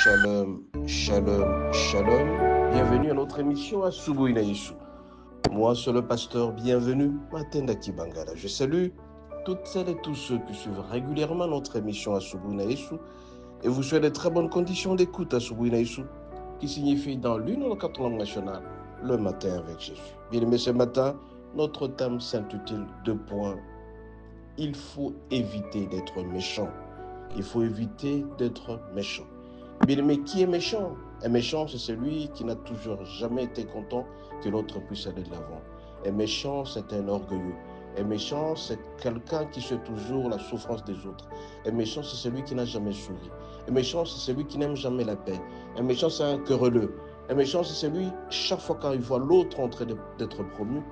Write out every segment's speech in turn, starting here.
Shalom, shalom, shalom. Bienvenue à notre émission à Subuinaïsou. Moi, c'est le pasteur, bienvenue, Matenda Kibangala. Je salue toutes celles et tous ceux qui suivent régulièrement notre émission à Subuinaïsou et vous souhaite de très bonnes conditions d'écoute à Subuinaïsou, qui signifie dans l'une ou quatre langues nationales, le matin avec Jésus. Bien aimé, ce matin, notre thème s'intitule 2 points. Il faut éviter d'être méchant. Il faut éviter d'être méchant. Bien aimé, qui est méchant? Un méchant, c'est celui qui n'a toujours jamais été content que l'autre puisse aller de l'avant. Un méchant, c'est un orgueilleux. Un méchant, c'est quelqu'un qui souhaite toujours la souffrance des autres. Un méchant, c'est celui qui n'a jamais souri. Un méchant, c'est celui qui n'aime jamais la paix. Un méchant, c'est un querelleux. Un méchant, c'est celui, chaque fois qu'il voit l'autre en train d'être promu,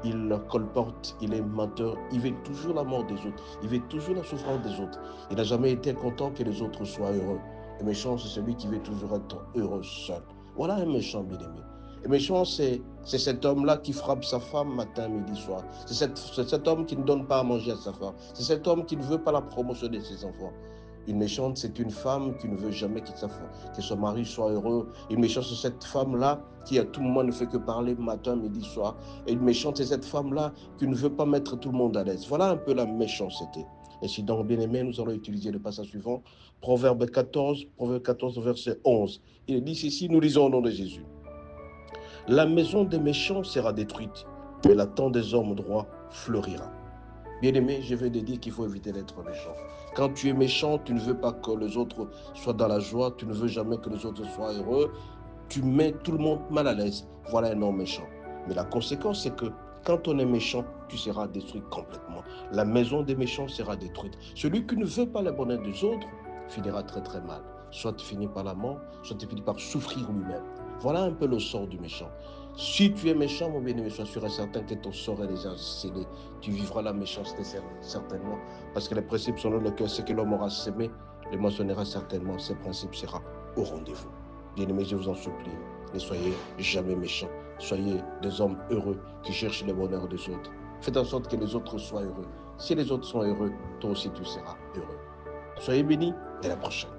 il colporte, il est menteur, il veut toujours la mort des autres, il veut toujours la souffrance des autres. Il n'a jamais été content que les autres soient heureux. Un méchant, c'est celui qui veut toujours être heureux seul. Voilà un méchant, bien-aimé. Un méchant, c'est cet homme-là qui frappe sa femme matin, midi, soir. C'est cet homme qui ne donne pas à manger à sa femme. C'est cet homme qui ne veut pas la promotion de ses enfants. Une méchante, c'est une femme qui ne veut jamais que son mari soit heureux. Une méchante, c'est cette femme-là qui à tout moment ne fait que parler matin, midi, soir. Et une méchante, c'est cette femme-là qui ne veut pas mettre tout le monde à l'aise. Voilà un peu la méchanceté. Et si donc, bien aimé, nous allons utiliser le passage suivant, Proverbe 14, verset 11. Il dit ceci, nous lisons au nom de Jésus. La maison des méchants sera détruite, mais la tente des hommes droits fleurira. Bien-aimé, je vais te dire qu'il faut éviter d'être méchant. Quand tu es méchant, tu ne veux pas que les autres soient dans la joie, tu ne veux jamais que les autres soient heureux, tu mets tout le monde mal à l'aise. Voilà un homme méchant. Mais la conséquence, c'est que quand on est méchant, tu seras détruit complètement. La maison des méchants sera détruite. Celui qui ne veut pas le bonheur des autres finira très très mal. Soit tu finis par la mort, soit tu finis par souffrir lui-même. Voilà un peu le sort du méchant. Si tu es méchant, mon bien-aimé, sois sûr et certain que ton sort est déjà scellé. Tu vivras la méchanceté certainement, parce que les principes selon lesquels ce que l'homme aura semé, le moissonnera certainement. Ces principes sera au rendez-vous. Bien-aimés, je vous en supplie, ne soyez jamais méchants. Soyez des hommes heureux qui cherchent le bonheur des autres. Faites en sorte que les autres soient heureux. Si les autres sont heureux, toi aussi tu seras heureux. Soyez bénis et à la prochaine.